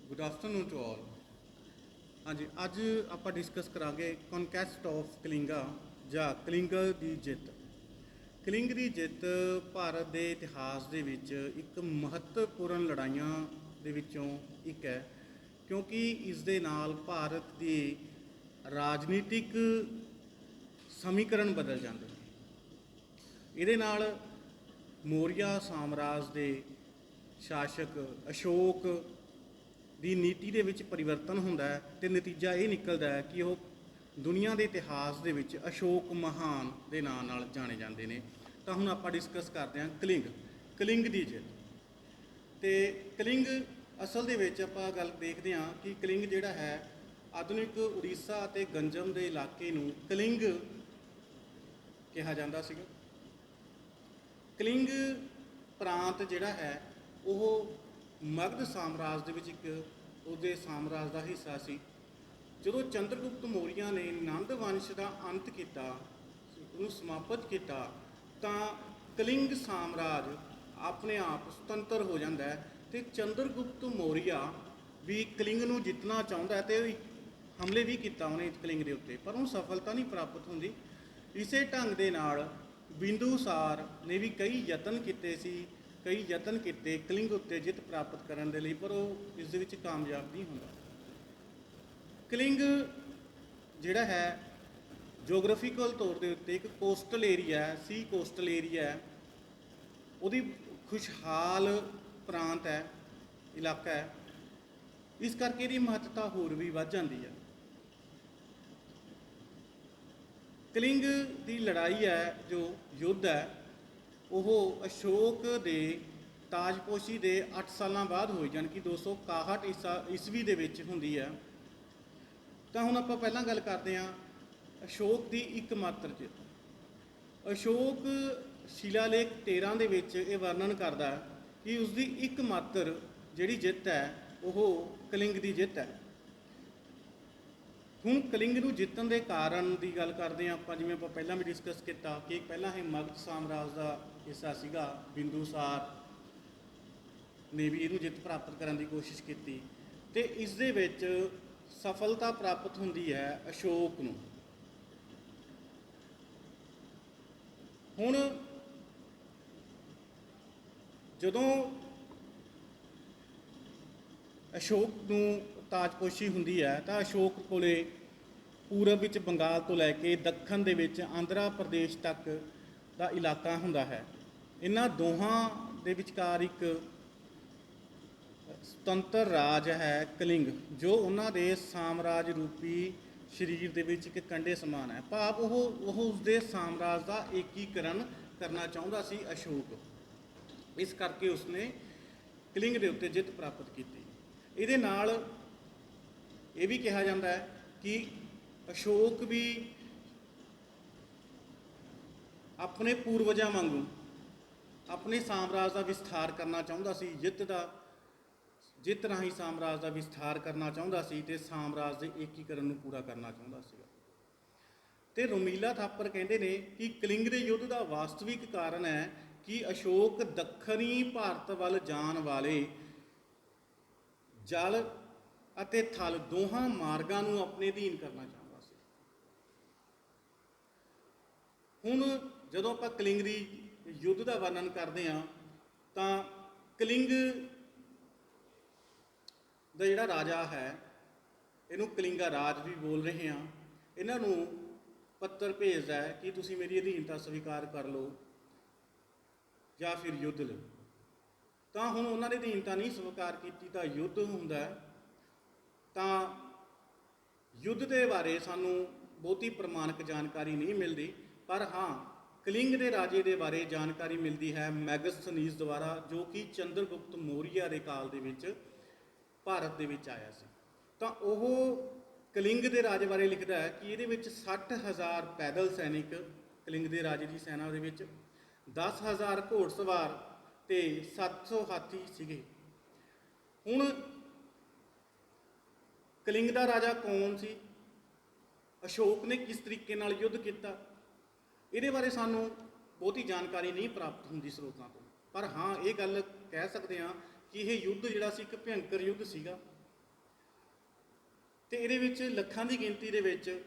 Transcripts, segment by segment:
Good afternoon to all. हाँ जी, अज आप discuss करांगे कॉन्कैस्ट ऑफ कलिंगा ਜਾਂ ਕਲਿੰਗ ਦੀ ਜਿੱਤ। ਕਲਿੰਗ ਦੀ ਜਿੱਤ ਭਾਰਤ ਦੇ ਇਤਿਹਾਸ ਦੇ ਵਿੱਚ ਇੱਕ ਮਹੱਤਵਪੂਰਨ ਲੜਾਈਆਂ ਦੇ ਵਿੱਚੋਂ ਇੱਕ ਹੈ, ਕਿਉਂਕਿ ਇਸ ਦੇ ਨਾਲ ਭਾਰਤ ਦੀ ਰਾਜਨੀਤਿਕ ਸਮੀਕਰਨ ਬਦਲ ਜਾਂਦੇ ਨੇ। ਇਹਦੇ ਨਾਲ ਮੌਰੀਆ ਸਾਮਰਾਜ ਦੇ ਸ਼ਾਸਕ ਅਸ਼ੋਕ ਦੀ ਨੀਤੀ ਦੇ ਵਿੱਚ ਪਰਿਵਰਤਨ ਹੁੰਦਾ ਹੈ ਤੇ ਨਤੀਜਾ ਇਹ ਨਿਕਲਦਾ ਹੈ ਕਿ ਉਹ ਦੁਨੀਆ ਦੇ ਇਤਿਹਾਸ ਦੇ ਵਿੱਚ ਅਸ਼ੋਕ ਮਹਾਨ ਦੇ ਨਾਂ ਨਾਲ ਜਾਣੇ ਜਾਂਦੇ ਨੇ। ਤਾਂ ਹੁਣ ਆਪਾਂ ਡਿਸਕਸ ਕਰਦੇ ਹਾਂ ਕਲਿੰਗ ਦੀ ਜਿੱਤ। ਤੇ ਕਲਿੰਗ ਅਸਲ ਦੇ ਵਿੱਚ ਆਪਾਂ ਗੱਲ ਦੇਖਦੇ ਹਾਂ ਕਿ ਕਲਿੰਗ ਜਿਹੜਾ ਹੈ ਆਧੁਨਿਕ ਉੜੀਸਾ ਅਤੇ ਗੰਜਮ ਦੇ ਇਲਾਕੇ ਨੂੰ ਕਲਿੰਗ ਕਿਹਾ ਜਾਂਦਾ ਸੀਗਾ। ਕਲਿੰਗ ਪ੍ਰਾਂਤ ਜਿਹੜਾ ਹੈ ਉਹ ਮਗਧ ਸਾਮਰਾਜ ਦੇ ਵਿੱਚ ਇੱਕ ਉਹਦੇ ਸਾਮਰਾਜ ਦਾ ਹਿੱਸਾ ਸੀ। ਜਦੋਂ ਚੰਦਰਗੁਪਤ ਮੌਰੀਆ ਨੇ ਨੰਦ ਵੰਸ਼ ਦਾ ਅੰਤ ਕੀਤਾ, ਉਹਨੂੰ ਸਮਾਪਤ ਕੀਤਾ, ਤਾਂ ਕਲਿੰਗ ਸਾਮਰਾਜ ਆਪਣੇ ਆਪ ਸੁਤੰਤਰ ਹੋ ਜਾਂਦਾ ਹੈ ਤੇ ਚੰਦਰਗੁਪਤ ਮੌਰੀਆ ਵੀ ਕਲਿੰਗ ਨੂੰ ਜਿੱਤਣਾ ਚਾਹੁੰਦਾ ਹੈ ਤੇ ਹਮਲੇ ਵੀ ਕੀਤਾ ਉਹਨੇ ਕਲਿੰਗ ਦੇ ਉੱਤੇ, ਪਰ ਉਹਨੂੰ ਸਫਲਤਾ ਨਹੀਂ ਪ੍ਰਾਪਤ ਹੁੰਦੀ। ਇਸੇ ਢੰਗ ਦੇ ਨਾਲ ਬਿੰਦੂਸਾਰ ਨੇ ਵੀ ਕਈ ਯਤਨ ਕੀਤੇ ਕਲਿੰਗ ਉੱਤੇ ਜਿੱਤ ਪ੍ਰਾਪਤ ਕਰਨ ਦੇ ਲਈ, ਪਰ ਉਹ ਇਸ ਦੇ ਵਿੱਚ ਕਾਮਯਾਬ ਨਹੀਂ ਹੁੰਦਾ। ਕਲਿੰਗ ਜਿਹੜਾ ਹੈ ਜੀਓਗ੍ਰਾਫੀਕਲ ਤੌਰ ਦੇ ਉੱਤੇ ਇੱਕ ਕੋਸਟਲ ਏਰੀਆ ਹੈ, ਸੀ ਕੋਸਟਲ ਏਰੀਆ ਹੈ, ਉਹਦੀ ਖੁਸ਼ਹਾਲ ਪ੍ਰਾਂਤ ਹੈ, ਇਲਾਕਾ ਹੈ। ਇਸ ਕਰਕੇ ਇਹਦੀ ਮਹੱਤਤਾ ਹੋਰ ਵੀ ਵੱਧ ਜਾਂਦੀ ਹੈ। ਕਲਿੰਗ ਦੀ ਲੜਾਈ ਹੈ, ਜੋ ਯੁੱਧ ਹੈ, ਉਹ ਅਸ਼ੋਕ ਦੇ ਤਾਜਪੋਸ਼ੀ ਦੇ 8 ਸਾਲਾਂ ਬਾਅਦ ਹੋਈ, ਜਾਣੀ ਕਿ 261 ਈਸਵੀ ਦੇ ਵਿੱਚ ਹੁੰਦੀ ਹੈ। ਤਾਂ ਹੁਣ ਆਪਾਂ ਪਹਿਲਾਂ ਗੱਲ ਕਰਦੇ ਹਾਂ ਅਸ਼ੋਕ ਦੀ ਇੱਕਮਾਤਰ ਜਿੱਤ। ਅਸ਼ੋਕ ਸ਼ਿਲਾਲੇਖ 13 ਦੇ ਵਿੱਚ ਇਹ ਵਰਣਨ ਕਰਦਾ ਕਿ ਉਸ ਦੀ ਇੱਕਮਾਤਰ ਜਿਹੜੀ ਜਿੱਤ ਹੈ ਉਹ ਕਲਿੰਗ ਦੀ ਜਿੱਤ ਹੈ। ਹੁਣ ਕਲਿੰਗ ਨੂੰ ਜਿੱਤਣ ਦੇ ਕਾਰਨ ਦੀ ਗੱਲ ਕਰਦੇ ਹਾਂ ਆਪਾਂ। ਜਿਵੇਂ ਆਪਾਂ ਪਹਿਲਾਂ ਵੀ ਡਿਸਕਸ ਕੀਤਾ ਕਿ ਪਹਿਲਾਂ ਇਹ ਮਗਧ ਸਾਮਰਾਜ ਦਾ ਹਿੱਸਾ ਸੀਗਾ, ਬਿੰਦੂਸਾਰ ਨੇ ਵੀ ਇਹਨੂੰ ਜਿੱਤ ਪ੍ਰਾਪਤ ਕਰਨ ਦੀ ਕੋਸ਼ਿਸ਼ ਕੀਤੀ ਤੇ ਇਸ ਦੇ ਵਿੱਚ ਸਫਲਤਾ ਪ੍ਰਾਪਤ ਹੁੰਦੀ ਹੈ ਅਸ਼ੋਕ ਨੂੰ। ਹੁਣ ਜਦੋਂ ਅਸ਼ੋਕ ਨੂੰ ਤਾਜਪੋਸ਼ੀ ਹੁੰਦੀ ਹੈ ਤਾਂ ਅਸ਼ੋਕ ਕੋਲੇ ਪੂਰਬ ਵਿੱਚ ਬੰਗਾਲ ਤੋਂ ਲੈ ਕੇ ਦੱਖਣ ਦੇ ਵਿੱਚ ਆਂਧਰਾ ਪ੍ਰਦੇਸ਼ ਤੱਕ ਦਾ ਇਲਾਕਾ ਹੁੰਦਾ ਹੈ। ਇਹਨਾਂ ਦੋਹਾਂ ਦੇ ਵਿਚਕਾਰ ਇੱਕ ਸੁਤੰਤਰ ਰਾਜ ਹੈ ਕਲਿੰਗ, ਜੋ ਉਹਨਾਂ ਦੇ ਸਾਮਰਾਜ ਰੂਪੀ ਸਰੀਰ ਦੇ ਵਿੱਚ ਇੱਕ ਕੰਡੇ ਸਮਾਨ ਹੈ। ਭਾਵ ਉਹ ਉਸਦੇ ਸਾਮਰਾਜ ਦਾ ਏਕੀਕਰਨ ਕਰਨਾ ਚਾਹੁੰਦਾ ਸੀ ਅਸ਼ੋਕ। ਇਸ ਕਰਕੇ ਉਸਨੇ ਕਲਿੰਗ ਦੇ ਉੱਤੇ ਜਿੱਤ ਪ੍ਰਾਪਤ ਕੀਤੀ। ਇਹਦੇ ਨਾਲ ਇਹ ਵੀ ਕਿਹਾ ਜਾਂਦਾ ਹੈ ਕਿ ਅਸ਼ੋਕ ਵੀ ਆਪਣੇ ਪੂਰਵਜਾਂ ਵਾਂਗੂ ਆਪਣੇ ਸਾਮਰਾਜ ਦਾ ਵਿਸਥਾਰ ਕਰਨਾ ਚਾਹੁੰਦਾ ਸੀ। ਜਿੱਤ ਰਾਹੀਂ ਸਾਮਰਾਜ ਦਾ ਵਿਸਥਾਰ ਕਰਨਾ ਚਾਹੁੰਦਾ ਸੀ ਤੇ ਸਾਮਰਾਜ ਦੇ ਏਕੀਕਰਨ ਨੂੰ ਪੂਰਾ ਕਰਨਾ ਚਾਹੁੰਦਾ ਸੀਗਾ। ਤੇ ਰੋਮੀਲਾ ਥਾਪਰ ਕਹਿੰਦੇ ਨੇ ਕਿ ਕਲਿੰਗ ਦੇ ਯੁੱਧ ਦਾ ਵਾਸਤਵਿਕ ਕਾਰਨ ਹੈ ਕਿ ਅਸ਼ੋਕ ਦੱਖਣੀ ਭਾਰਤ ਵੱਲ ਜਾਣ ਵਾਲੇ ਜਲ ਅਤੇ ਥਲ ਦੋਹਾਂ ਮਾਰਗਾਂ ਨੂੰ ਆਪਣੇ ਅਧੀਨ ਕਰਨਾ ਚਾਹੁੰਦਾ ਸੀ। ਹੁਣ ਜਦੋਂ ਆਪਾਂ ਕਲਿੰਗ ਦੀ ਯੁੱਧ ਦਾ ਵਰਣਨ ਕਰਦੇ ਹਾਂ ਤਾਂ ਕਲਿੰਗ ਦਾ ਜਿਹੜਾ ਰਾਜਾ ਹੈ, ਇਹਨੂੰ ਕਲਿੰਗਾ ਰਾਜ ਵੀ ਬੋਲ ਰਹੇ ਹਾਂ, ਇਹਨਾਂ ਨੂੰ ਪੱਤਰ ਭੇਜਦਾ ਹੈ ਕਿ ਤੁਸੀਂ ਮੇਰੀ ਅਧੀਨਤਾ ਸਵੀਕਾਰ ਕਰ ਲਓ ਜਾਂ ਫਿਰ ਯੁੱਧ ਲਓ। ਤਾਂ ਹੁਣ ਉਹਨਾਂ ਨੇ ਅਧੀਨਤਾ ਨਹੀਂ ਸਵੀਕਾਰ ਕੀਤੀ ਤਾਂ ਯੁੱਧ ਹੁੰਦਾ। ਤਾਂ ਯੁੱਧ ਦੇ ਬਾਰੇ ਸਾਨੂੰ ਬਹੁਤੀ ਪ੍ਰਮਾਣਿਕ ਜਾਣਕਾਰੀ ਨਹੀਂ ਮਿਲਦੀ, ਪਰ ਹਾਂ ਕਲਿੰਗ ਦੇ ਰਾਜੇ ਦੇ ਬਾਰੇ ਜਾਣਕਾਰੀ ਮਿਲਦੀ ਹੈ ਮੈਗਸਥਨੀਜ਼ ਦੁਆਰਾ, ਜੋ ਕਿ ਚੰਦਰਗੁਪਤ ਮੌਰੀਆ ਦੇ ਕਾਲ ਦੇ ਵਿੱਚ ਭਾਰਤ ਦੇ ਵਿੱਚ ਆਇਆ ਸੀ। ਤਾਂ ਉਹ ਕਲਿੰਗ ਦੇ ਰਾਜੇ ਬਾਰੇ ਲਿਖਦਾ ਹੈ ਕਿ ਇਹਦੇ ਵਿੱਚ 60,000 ਪੈਦਲ ਸੈਨਿਕ ਕਲਿੰਗ ਦੇ ਰਾਜੇ ਦੀ ਸੈਨਾ ਦੇ ਵਿੱਚ, 10,000 ਘੋੜਸਵਾਰ ਤੇ 700 ਹਾਥੀ ਸੀਗੇ। ਹੁਣ ਕਲਿੰਗ ਦਾ ਰਾਜਾ ਕੌਣ ਸੀ, ਅਸ਼ੋਕ ਨੇ ਕਿਸ ਤਰੀਕੇ ਨਾਲ ਯੁੱਧ ਕੀਤਾ, ਇਹਦੇ ਬਾਰੇ ਸਾਨੂੰ ਬਹੁਤੀ ਜਾਣਕਾਰੀ ਨਹੀਂ ਪ੍ਰਾਪਤ ਹੁੰਦੀ ਸਰੋਤਾਂ ਤੋਂ। ਪਰ ਹਾਂ ਇਹ ਗੱਲ ਕਹਿ ਸਕਦੇ ਹਾਂ ਕਿ ਇਹ ਯੁੱਧ ਜਿਹੜਾ ਸੀ ਇੱਕ ਭਿਅੰਕਰ ਯੁੱਧ ਸੀਗਾ। ਤੇ ਇਹਦੇ ਵਿੱਚ ਲੱਖਾਂ ਦੀ ਗਿਣਤੀ ਦੇ ਵਿੱਚ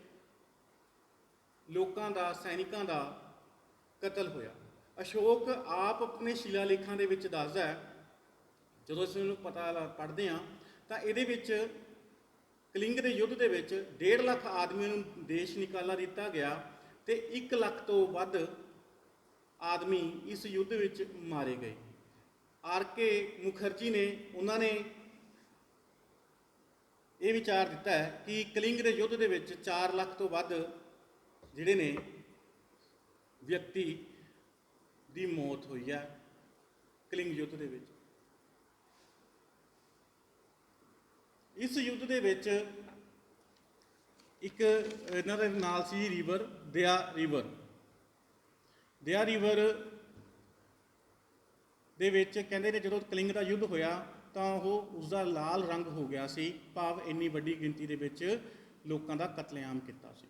ਲੋਕਾਂ ਦਾ, ਸੈਨਿਕਾਂ ਦਾ ਕਤਲ ਹੋਇਆ। ਅਸ਼ੋਕ ਆਪ ਆਪਣੇ ਸ਼ਿਲਾਲੇਖਾਂ ਦੇ ਵਿੱਚ ਦੱਸਦਾ ਹੈ, ਜਦੋਂ ਅਸੀਂ ਉਹਨੂੰ ਪੜ੍ਹਦੇ ਹਾਂ ਤਾਂ ਇਹਦੇ ਵਿੱਚ ਕਲਿੰਗ ਦੇ ਯੁੱਧ ਦੇ ਵਿੱਚ 1.5 ਲੱਖ ਆਦਮੀਆਂ ਨੂੰ ਦੇਸ਼ ਨਿਕਾਲਾ ਦਿੱਤਾ ਗਿਆ ਤੇ 1 ਲੱਖ ਤੋਂ ਵੱਧ ਆਦਮੀ ਇਸ ਯੁੱਧ ਵਿੱਚ ਮਾਰੇ ਗਏ। ਆਰ.ਕੇ. ਮੁਖਰਜੀ ਨੇ ਉਹਨਾਂ ਨੇ ਇਹ ਵਿਚਾਰ ਦਿੱਤਾ ਹੈ ਕਿ ਕਲਿੰਗ ਦੇ ਯੁੱਧ ਦੇ ਵਿੱਚ 4 ਲੱਖ ਤੋਂ ਵੱਧ ਜਿਹੜੇ ਨੇ ਵਿਅਕਤੀ ਦੀ ਮੌਤ ਹੋਈ ਹੈ ਕਲਿੰਗ ਯੁੱਧ ਦੇ ਵਿੱਚ। ਇਸ ਯੁੱਧ ਦੇ ਵਿੱਚ ਇੱਕ ਇਹਨਾਂ ਦੇ ਨਾਲ ਸੀ ਰਿਵਰ ਦਿਆ ਰਿਵਰ ਦੇ ਵਿੱਚ ਕਹਿੰਦੇ ਨੇ ਜਦੋਂ ਕਲਿੰਗ ਦਾ ਯੁੱਧ ਹੋਇਆ ਤਾਂ ਉਹ ਉਸਦਾ ਲਾਲ ਰੰਗ ਹੋ ਗਿਆ ਸੀ, ਭਾਵ ਇੰਨੀ ਵੱਡੀ ਗਿਣਤੀ ਦੇ ਵਿੱਚ ਲੋਕਾਂ ਦਾ ਕਤਲੇਆਮ ਕੀਤਾ ਸੀ।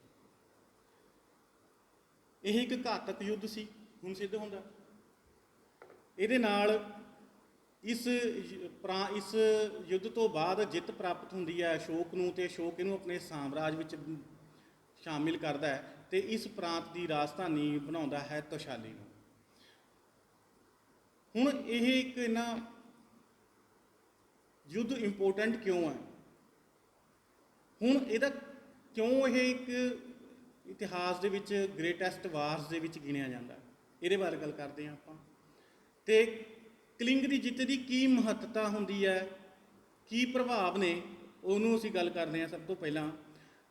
ਇਹ ਇੱਕ ਘਾਤਕ ਯੁੱਧ ਸੀ, ਹੁਣ ਸਿੱਧ ਹੁੰਦਾ। ਇਹਦੇ ਨਾਲ ਇਸ ਯੁੱਧ ਤੋਂ ਬਾਅਦ ਜਿੱਤ ਪ੍ਰਾਪਤ ਹੁੰਦੀ ਹੈ ਅਸ਼ੋਕ ਨੂੰ, ਤੇ ਅਸ਼ੋਕ ਇਹਨੂੰ ਆਪਣੇ ਸਾਮਰਾਜ ਵਿੱਚ ਸ਼ਾਮਿਲ ਕਰਦਾ ਹੈ ਤੇ ਇਸ ਪ੍ਰਾਂਤ ਦੀ ਰਾਜਧਾਨੀ ਬਣਾਉਂਦਾ ਹੈ ਤੋਸ਼ਾਲੀ ਨੂੰ। ਹੁਣ ਇਹ ਇੱਕ ਇੰਨਾ ਯੁੱਧ ਇੰਪੋਰਟੈਂਟ ਕਿਉਂ ਹੈ? ਹੁਣ ਇਹਦਾ ਕਿਉਂ ਇਹ ਇੱਕ ਇਤਿਹਾਸ ਦੇ ਵਿੱਚ ਗ੍ਰੇਟੈਸਟ ਵਾਰਸ ਦੇ ਵਿੱਚ ਗਿਣਿਆ ਜਾਂਦਾ, ਇਹਦੇ ਬਾਰੇ ਗੱਲ ਕਰਦੇ ਹਾਂ ਆਪਾਂ। ਤੇ ਕਲਿੰਗ ਦੀ ਜਿੱਤ ਦੀ ਕੀ ਮਹੱਤਤਾ ਹੁੰਦੀ ਹੈ, ਕੀ ਪ੍ਰਭਾਵ ਨੇ, ਉਹਨੂੰ ਅਸੀਂ ਗੱਲ ਕਰਦੇ ਹਾਂ।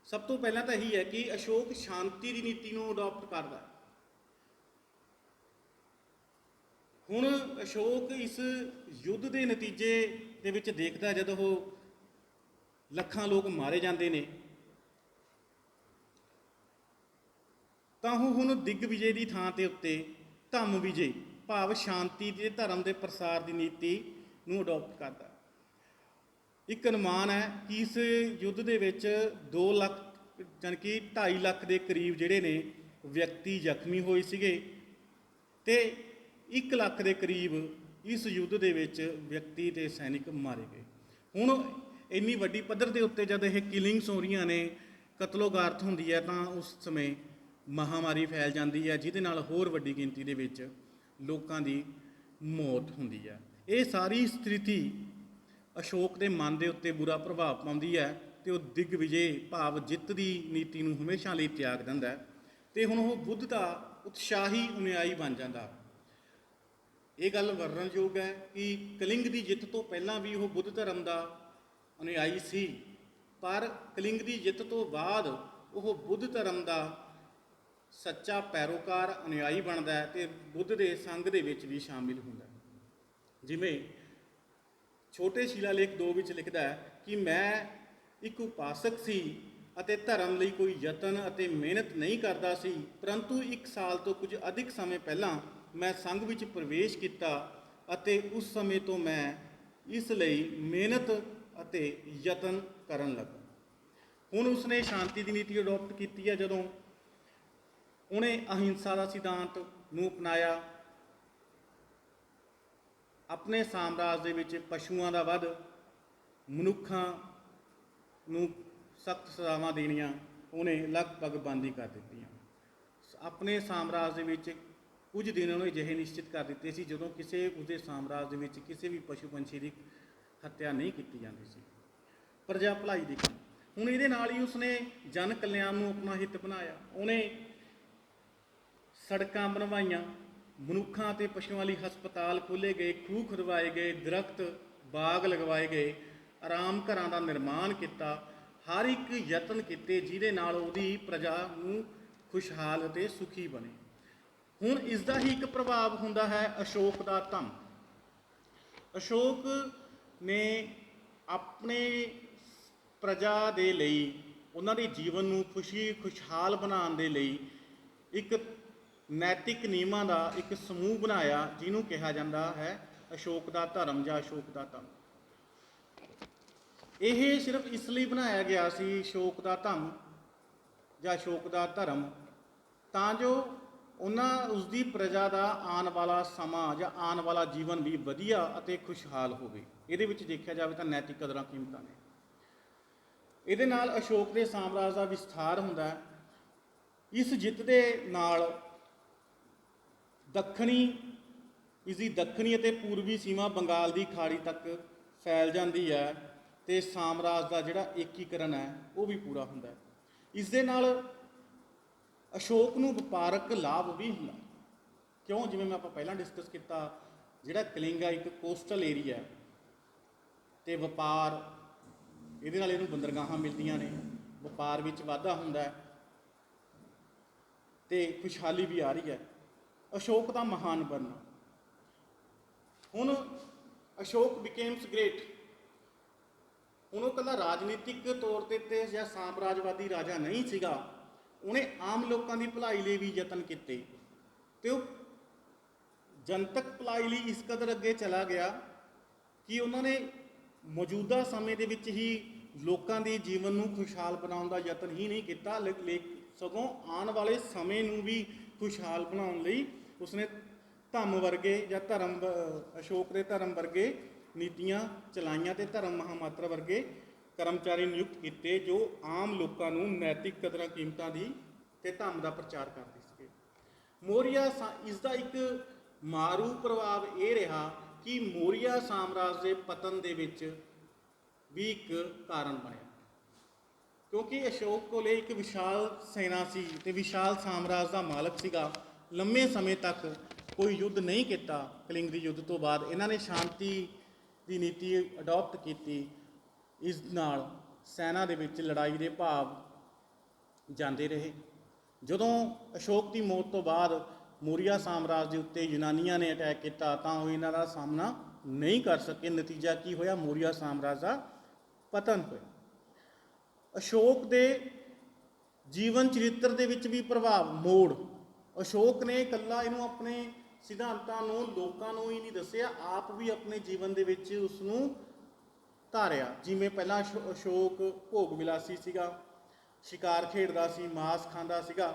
ਸਭ ਤੋਂ ਪਹਿਲਾਂ ਤਾਂ ਇਹੀ ਹੈ ਕਿ ਅਸ਼ੋਕ ਸ਼ਾਂਤੀ ਦੀ ਨੀਤੀ ਨੂੰ ਅਡਾਪਟ ਕਰਦਾ। ਹੁਣ ਅਸ਼ੋਕ ਇਸ ਯੁੱਧ ਦੇ ਨਤੀਜੇ ਦੇ ਵਿੱਚ ਦੇਖਦਾ, ਜਦੋਂ ਉਹ ਲੱਖਾਂ ਲੋਕ ਮਾਰੇ ਜਾਂਦੇ ਨੇ ਤਾਂ ਉਹ ਹੁਣ ਦਿਗਵਿਜੇ ਦੀ ਥਾਂ ਤੇ ਉੱਤੇ ਧੰਮ ਵਿਜੇ, ਭਾਵ ਸ਼ਾਂਤੀ ਦੇ ਧਰਮ ਦੇ ਪ੍ਰਸਾਰ ਦੀ ਨੀਤੀ ਨੂੰ ਅਡਾਪਟ ਕਰਦਾ। ਇੱਕ ਅਨੁਮਾਨ ਹੈ ਕਿ ਇਸ ਯੁੱਧ ਦੇ ਵਿੱਚ 2 ਲੱਖ ਜਾਣੀ ਕਿ 2.5 ਲੱਖ ਦੇ ਕਰੀਬ ਜਿਹੜੇ ਨੇ ਵਿਅਕਤੀ ਜ਼ਖਮੀ ਹੋਏ ਸੀਗੇ ਤੇ 1 ਲੱਖ ਦੇ ਕਰੀਬ ਇਸ ਯੁੱਧ ਦੇ ਵਿੱਚ ਵਿਅਕਤੀ ਤੇ ਸੈਨਿਕ ਮਾਰੇ ਗਏ। ਹੁਣ ਇੰਨੀ ਵੱਡੀ ਪੱਧਰ ਦੇ ਉੱਤੇ ਜਦ ਇਹ ਕਿਲਿੰਗਸ ਹੋ ਰਹੀਆਂ ਨੇ, ਕਤਲੋਗਾਰਤ ਹੁੰਦੀ ਹੈ, ਤਾਂ ਉਸ ਸਮੇਂ ਮਹਾਮਾਰੀ ਫੈਲ ਜਾਂਦੀ ਹੈ, ਜਿਹਦੇ ਨਾਲ ਹੋਰ ਵੱਡੀ ਗਿਣਤੀ ਦੇ ਵਿੱਚ ਲੋਕਾਂ ਦੀ ਮੌਤ ਹੁੰਦੀ ਹੈ। ਇਹ ਸਾਰੀ ਸਥਿਤੀ ਅਸ਼ੋਕ ਦੇ ਮਨ ਦੇ ਉੱਤੇ ਬੁਰਾ ਪ੍ਰਭਾਵ ਪਾਉਂਦੀ ਹੈ ਤੇ ਉਹ ਦਿਗਵਿਜੇ ਭਾਵ ਜਿੱਤ ਦੀ ਨੀਤੀ ਨੂੰ ਹਮੇਸ਼ਾ ਲਈ ਤਿਆਗ ਦਿੰਦਾ ਤੇ ਹੁਣ ਉਹ ਬੁੱਧ ਦਾ ਉਤਸ਼ਾਹੀ ਅਨੁਯਾਈ ਬਣ ਜਾਂਦਾ। ਇਹ ਗੱਲ ਵਰਣਨਯੋਗ ਹੈ ਕਿ ਕਲਿੰਗ ਦੀ ਜਿੱਤ ਤੋਂ ਪਹਿਲਾਂ ਵੀ ਉਹ ਬੁੱਧ ਧਰਮ ਦਾ ਅਨੁਯਾਈ ਸੀ, ਪਰ ਕਲਿੰਗ ਦੀ ਜਿੱਤ ਤੋਂ ਬਾਅਦ ਉਹ ਬੁੱਧ ਧਰਮ ਦਾ ਸੱਚਾ ਪੈਰੋਕਾਰ ਅਨੁਯਾਈ ਬਣਦਾ ਹੈ ਤੇ ਬੁੱਧ ਦੇ ਸੰਗ ਦੇ ਵਿੱਚ ਵੀ ਸ਼ਾਮਿਲ ਹੁੰਦਾ ਹੈ। ਜਿਵੇਂ ਛੋਟੇ ਸ਼ਿਲਾਲੇਖ 2 ਵਿੱਚ ਲਿਖਦਾ ਹੈ ਕਿ ਮੈਂ ਇੱਕ ਉਪਾਸਕ ਸੀ ਅਤੇ ਧਰਮ ਲਈ ਕੋਈ ਯਤਨ ਅਤੇ ਮਿਹਨਤ ਨਹੀਂ ਕਰਦਾ ਸੀ, ਪਰੰਤੂ 1 ਸਾਲ ਤੋਂ ਕੁਝ ਅਧਿਕ ਸਮੇਂ ਪਹਿਲਾਂ ਮੈਂ ਸੰਘ ਵਿੱਚ ਪ੍ਰਵੇਸ਼ ਕੀਤਾ ਅਤੇ ਉਸ ਸਮੇਂ ਤੋਂ ਮੈਂ ਇਸ ਲਈ ਮਿਹਨਤ ਅਤੇ ਯਤਨ ਕਰਨ ਲੱਗਾ। ਹੁਣ ਉਸਨੇ ਸ਼ਾਂਤੀ ਦੀ ਨੀਤੀ ਅਡਾਪਟ ਕੀਤੀ ਹੈ, ਜਦੋਂ ਉਹਨੇ ਅਹਿੰਸਾ ਦਾ ਸਿਧਾਂਤ ਨੂੰ ਅਪਣਾਇਆ। ਆਪਣੇ ਸਾਮਰਾਜ ਦੇ ਵਿੱਚ ਪਸ਼ੂਆਂ ਦਾ ਵੱਧ, ਮਨੁੱਖਾਂ ਨੂੰ ਸਖਤ ਸਜ਼ਾਵਾਂ ਦੇਣੀਆਂ ਉਹਨੇ ਲਗਭਗ ਬੰਦ ਹੀ ਕਰ ਦਿੱਤੀਆਂ। ਆਪਣੇ ਸਾਮਰਾਜ ਦੇ ਵਿੱਚ ਕੁਝ ਦਿਨ ਉਹਨੇ ਅਜਿਹੇ ਨਿਸ਼ਚਿਤ ਕਰ ਦਿੱਤੇ ਸੀ ਜਦੋਂ ਕਿਸੇ ਉਸਦੇ ਸਾਮਰਾਜ ਦੇ ਵਿੱਚ ਕਿਸੇ ਵੀ ਪਸ਼ੂ ਪੰਛੀ ਦੀ ਹੱਤਿਆ ਨਹੀਂ ਕੀਤੀ ਜਾਂਦੀ ਸੀ। ਪ੍ਰਜਾ ਭਲਾਈ ਦੀ ਕੰਮ। ਹੁਣ ਇਹਦੇ ਨਾਲ ਹੀ ਉਸਨੇ ਜਨ ਕਲਿਆਣ ਨੂੰ ਆਪਣਾ ਹਿੱਤ ਬਣਾਇਆ। ਉਹਨੇ ਸੜਕਾਂ ਬਣਵਾਈਆਂ, ਮਨੁੱਖਾਂ ਅਤੇ ਪਸ਼ੂਆਂ ਲਈ ਹਸਪਤਾਲ ਖੋਲ੍ਹੇ ਗਏ, ਖੂਹ ਖੁਦਵਾਏ ਗਏ, ਦਰਖਤ ਬਾਗ ਲਗਵਾਏ ਗਏ, ਆਰਾਮ ਘਰਾਂ ਦਾ ਨਿਰਮਾਣ ਕੀਤਾ। ਹਰ ਇੱਕ ਯਤਨ ਕੀਤੇ ਜਿਹਦੇ ਨਾਲ ਉਹਦੀ ਪ੍ਰਜਾ ਨੂੰ ਖੁਸ਼ਹਾਲ ਅਤੇ ਸੁਖੀ ਬਣੇ। ਹੁਣ ਇਸ ਦਾ ਹੀ ਇੱਕ ਪ੍ਰਭਾਵ ਹੁੰਦਾ ਹੈ ਅਸ਼ੋਕ ਦਾ ਧੰਮ। ਅਸ਼ੋਕ ਨੇ ਆਪਣੇ ਪ੍ਰਜਾ ਦੇ ਲਈ, ਉਹਨਾਂ ਦੇ ਜੀਵਨ ਨੂੰ ਖੁਸ਼ਹਾਲ ਬਣਾਉਣ ਦੇ ਲਈ ਇੱਕ ਨੈਤਿਕ ਨਿਯਮਾਂ ਦਾ ਇੱਕ ਸਮੂਹ ਬਣਾਇਆ, ਜਿਹਨੂੰ ਕਿਹਾ ਜਾਂਦਾ ਹੈ ਅਸ਼ੋਕ ਦਾ ਧਰਮ ਜਾਂ ਅਸ਼ੋਕ ਦਾ ਧੰਮ। ਇਹ ਸਿਰਫ ਇਸ ਲਈ ਬਣਾਇਆ ਗਿਆ ਸੀ ਅਸ਼ੋਕ ਦਾ ਧੰਮ ਜਾਂ ਅਸ਼ੋਕ ਦਾ ਧਰਮ, ਤਾਂ ਜੋ ਉਸਦੀ ਪ੍ਰਜਾ ਦਾ ਆਉਣ ਵਾਲਾ ਸਮਾਂ ਜਾਂ ਆਉਣ ਵਾਲਾ ਜੀਵਨ ਵੀ ਵਧੀਆ ਅਤੇ ਖੁਸ਼ਹਾਲ ਹੋਵੇ। ਇਹਦੇ ਵਿੱਚ ਦੇਖਿਆ ਜਾਵੇ ਤਾਂ ਨੈਤਿਕ ਕਦਰਾਂ ਕੀਮਤਾਂ ਨੇ। ਇਹਦੇ ਨਾਲ ਅਸ਼ੋਕ ਦੇ ਸਾਮਰਾਜ ਦਾ ਵਿਸਥਾਰ ਹੁੰਦਾ ਹੈ। ਇਸ ਜਿੱਤ ਦੇ ਨਾਲ ਇਸਦੀ ਦੱਖਣੀ ਅਤੇ ਪੂਰਬੀ ਸੀਮਾ ਬੰਗਾਲ ਦੀ ਖਾੜੀ ਤੱਕ ਫੈਲ ਜਾਂਦੀ ਹੈ ਅਤੇ ਸਾਮਰਾਜ ਦਾ ਜਿਹੜਾ ਏਕੀਕਰਨ ਹੈ ਉਹ ਵੀ ਪੂਰਾ ਹੁੰਦਾ ਹੈ। ਇਸ ਦੇ ਨਾਲ ਅਸ਼ੋਕ ਨੂੰ ਵਪਾਰਕ ਲਾਭ ਵੀ ਹੁੰਦਾ, ਕਿਉਂ? ਜਿਵੇਂ ਮੈਂ ਆਪਾਂ ਪਹਿਲਾਂ ਡਿਸਕਸ ਕੀਤਾ, ਜਿਹੜਾ ਕਲਿੰਗ ਆ ਇੱਕ ਕੋਸਟਲ ਏਰੀਆ ਅਤੇ ਵਪਾਰ, ਇਹਦੇ ਨਾਲ ਇਹਨੂੰ ਬੰਦਰਗਾਹਾਂ ਮਿਲਦੀਆਂ ਨੇ, ਵਪਾਰ ਵਿੱਚ ਵਾਧਾ ਹੁੰਦਾ ਹੈ ਅਤੇ ਖੁਸ਼ਹਾਲੀ ਵੀ ਆ ਰਹੀ ਹੈ। ਅਸ਼ੋਕ ਦਾ ਮਹਾਨ ਬਣਨਾ। ਹੁਣ ਅਸ਼ੋਕ ਬਿਕੇਮਸ ਗ੍ਰੇਟ। ਹੁਣ ਉਹ ਇਕੱਲਾ ਰਾਜਨੀਤਿਕ ਤੌਰ 'ਤੇ ਜਾਂ ਸਾਮਰਾਜਵਾਦੀ ਰਾਜਾ ਨਹੀਂ ਸੀਗਾ, ਉਹਨੇ ਆਮ ਲੋਕਾਂ ਦੀ ਭਲਾਈ ਲਈ ਵੀ ਯਤਨ ਕੀਤੇ ਅਤੇ ਉਹ ਜਨਤਕ ਭਲਾਈ ਲਈ ਇਸ ਕਦਰ ਅੱਗੇ ਚਲਾ ਗਿਆ ਕਿ ਉਹਨਾਂ ਨੇ ਮੌਜੂਦਾ ਸਮੇਂ ਦੇ ਵਿੱਚ ਹੀ ਲੋਕਾਂ ਦੇ ਜੀਵਨ ਨੂੰ ਖੁਸ਼ਹਾਲ ਬਣਾਉਣ ਦਾ ਯਤਨ ਹੀ ਨਹੀਂ ਕੀਤਾ, ਸਗੋਂ ਆਉਣ ਵਾਲੇ ਸਮੇਂ ਨੂੰ ਵੀ ਖੁਸ਼ਹਾਲ ਬਣਾਉਣ ਲਈ ਉਸਨੇ ਧੰਮ ਵਰਗੇ ਜਾਂ ਅਸ਼ੋਕ ਦੇ ਧਰਮ ਵਰਗੇ ਨੀਤੀਆਂ ਚਲਾਈਆਂ ਅਤੇ ਧਰਮ ਮਹਾਮਾਤਰਾ ਵਰਗੇ ਕਰਮਚਾਰੀ ਨਿਯੁਕਤ ਕੀਤੇ ਜੋ ਆਮ ਲੋਕਾਂ ਨੂੰ ਨੈਤਿਕ ਕਦਰਾਂ ਕੀਮਤਾਂ ਦੀ ਅਤੇ ਧੰਮ ਦਾ ਪ੍ਰਚਾਰ ਕਰਦੇ ਸੀਗੇ। ਮੌਰੀਆ ਇਸ ਦਾ ਇੱਕ ਮਾਰੂ ਪ੍ਰਭਾਵ ਇਹ ਰਿਹਾ ਕਿ ਮੌਰੀਆ ਸਾਮਰਾਜ ਦੇ ਪਤਨ ਦੇ ਵਿੱਚ ਵੀ ਇੱਕ ਕਾਰਨ ਬਣਿਆ, ਕਿਉਂਕਿ ਅਸ਼ੋਕ ਕੋਲੇ ਇੱਕ ਵਿਸ਼ਾਲ ਸੈਨਾ ਸੀ ਅਤੇ ਵਿਸ਼ਾਲ ਸਾਮਰਾਜ ਦਾ ਮਾਲਕ ਸੀਗਾ। ਲੰਮੇ ਸਮੇਂ ਤੱਕ ਕੋਈ ਯੁੱਧ ਨਹੀਂ ਕੀਤਾ। ਕਲਿੰਗ ਦੀ ਯੁੱਧ ਤੋਂ ਬਾਅਦ ਇਹਨਾਂ ਨੇ ਸ਼ਾਂਤੀ ਦੀ ਨੀਤੀ ਅਡੋਪਟ ਕੀਤੀ। ਇਸ ਨਾਲ ਸੈਨਾ ਦੇ ਵਿੱਚ ਲੜਾਈ ਦੇ ਭਾਵ ਜਾਂਦੇ ਰਹੇ। ਜਦੋਂ ਅਸ਼ੋਕ ਦੀ ਮੌਤ ਤੋਂ ਬਾਅਦ ਮੌਰੀਆ ਸਾਮਰਾਜ ਦੇ ਉੱਤੇ ਯੂਨਾਨੀਆਂ ਨੇ ਅਟੈਕ ਕੀਤਾ ਤਾਂ ਉਹ ਇਹਨਾਂ ਦਾ ਸਾਹਮਣਾ ਨਹੀਂ ਕਰ ਸਕੇ। ਨਤੀਜਾ ਕੀ ਹੋਇਆ? ਮੌਰੀਆ ਸਾਮਰਾਜ ਦਾ ਪਤਨ ਹੋਇਆ। ਅਸ਼ੋਕ ਦੇ ਜੀਵਨ ਚਰਿੱਤਰ ਦੇ ਵਿੱਚ ਵੀ ਪ੍ਰਭਾਵ ਮੋੜ। ਅਸ਼ੋਕ ਨੇ ਇਕੱਲਾ ਇਹਨੂੰ ਆਪਣੇ ਸਿਧਾਂਤਾਂ ਨੂੰ ਲੋਕਾਂ ਨੂੰ ਹੀ ਨਹੀਂ ਦੱਸਿਆ, ਆਪ ਵੀ ਆਪਣੇ ਜੀਵਨ ਦੇ ਵਿੱਚ ਉਸ ਨੂੰ ਧਾਰਿਆ। ਜਿਵੇਂ ਪਹਿਲਾਂ ਅਸ਼ੋਕ ਭੋਗ ਵਿਲਾਸੀ ਸੀਗਾ, ਸ਼ਿਕਾਰ ਖੇਡਦਾ ਸੀ, ਮਾਸ ਖਾਂਦਾ ਸੀਗਾ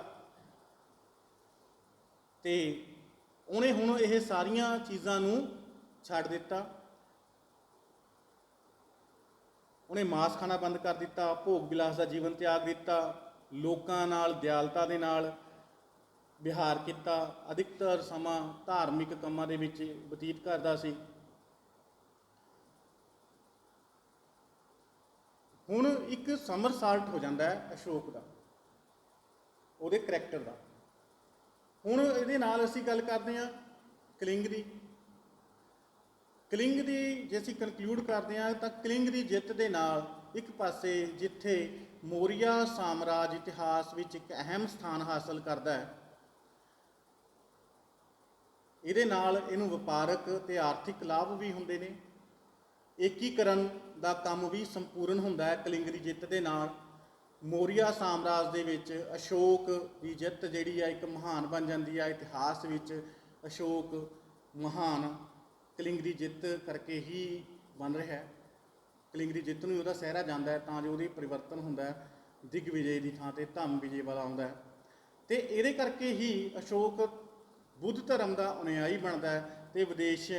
ਅਤੇ ਉਹਨੇ ਹੁਣ ਇਹ ਸਾਰੀਆਂ ਚੀਜ਼ਾਂ ਨੂੰ ਛੱਡ ਦਿੱਤਾ। ਉਹਨੇ ਮਾਸ ਖਾਣਾ ਬੰਦ ਕਰ ਦਿੱਤਾ, ਭੋਗ ਵਿਲਾਸ ਦਾ ਜੀਵਨ ਤਿਆਗ ਦਿੱਤਾ, ਲੋਕਾਂ ਨਾਲ ਦਿਆਲਤਾ ਦੇ ਨਾਲ ਵਿਹਾਰ ਕੀਤਾ, ਅਧਿਕਤਰ ਸਮਾਂ ਧਾਰਮਿਕ ਕੰਮਾਂ ਦੇ ਵਿੱਚ ਬਤੀਤ ਕਰਦਾ ਸੀ। ਹੁਣ ਇੱਕ ਸਮਰਸਾਲਟ ਹੋ ਜਾਂਦਾ ਹੈ ਅਸ਼ੋਕ ਦਾ, ਉਹਦੇ ਕਰੈਕਟਰ ਦਾ। ਹੁਣ ਇਹਦੇ ਨਾਲ ਅਸੀਂ ਗੱਲ ਕਰਦੇ ਹਾਂ ਕਲਿੰਗ ਦੀ। ਕਲਿੰਗ ਦੀ ਜੇ ਅਸੀਂ ਕਨਕਲੂਡ ਕਰਦੇ ਹਾਂ ਤਾਂ ਕਲਿੰਗ ਦੀ ਜਿੱਤ ਦੇ ਨਾਲ ਇੱਕ ਪਾਸੇ ਜਿੱਥੇ ਮੌਰੀਆ ਸਾਮਰਾਜ ਇਤਿਹਾਸ ਵਿੱਚ ਇੱਕ ਅਹਿਮ ਸਥਾਨ ਹਾਸਲ ਕਰਦਾ ਹੈ, ਇਹਦੇ ਨਾਲ ਇਹਨੂੰ ਵਪਾਰਕ ਅਤੇ ਆਰਥਿਕ ਲਾਭ ਵੀ ਹੁੰਦੇ ਨੇ। ਏਕੀਕਰਨ ਦਾ ਕੰਮ ਵੀ ਸੰਪੂਰਨ ਹੁੰਦਾ ਹੈ ਕਲਿੰਗ ਦੀ ਜਿੱਤ ਦੇ ਨਾਲ। ਮੌਰੀਆ ਸਾਮਰਾਜ ਦੇ ਵਿੱਚ ਅਸ਼ੋਕ ਦੀ ਜਿੱਤ ਜਿਹੜੀ ਆ ਇੱਕ ਮਹਾਨ ਬਣ ਜਾਂਦੀ ਹੈ। ਇਤਿਹਾਸ ਵਿੱਚ ਅਸ਼ੋਕ ਮਹਾਨ ਕਲਿੰਗ ਦੀ ਜਿੱਤ ਕਰਕੇ ਹੀ ਬਣ ਰਿਹਾ ਹੈ। ਕਲਿੰਗ ਦੀ ਜਿੱਤ ਨੂੰ ਉਹਦਾ ਸਿਹਰਾ ਜਾਂਦਾ ਹੈ ਤਾਂ ਜੋ ਉਹਦੀ ਪਰਿਵਰਤਨ ਹੁੰਦਾ ਹੈ, ਦਿਗਵਿਜੇ ਦੀ ਥਾਂ 'ਤੇ ਧੰਮ ਵਿਜੇ ਵਾਲਾ ਆਉਂਦਾ ਹੈ। ਅਤੇ ਇਹਦੇ ਕਰਕੇ ਹੀ ਅਸ਼ੋਕ ਬੁੱਧ ਧਰਮ ਦਾ ਅਨੁਯਾਈ ਬਣਦਾ ਹੈ ਅਤੇ ਵਿਦੇਸ਼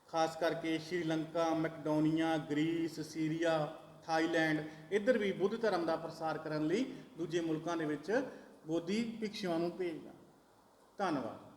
ਖਾਸ ਕਰਕੇ Sri Lanka, Macedonia, grease, Syria, Thailand ਇੱਧਰ ਵੀ ਬੁੱਧ ਧਰਮ ਦਾ ਪ੍ਰਸਾਰ ਕਰਨ ਲਈ ਦੂਜੇ ਮੁਲਕਾਂ ਦੇ ਵਿੱਚ ਬੋਧੀ ਭਿਕਸ਼ੂਆਂ ਨੂੰ ਭੇਜਦਾ। ਧੰਨਵਾਦ।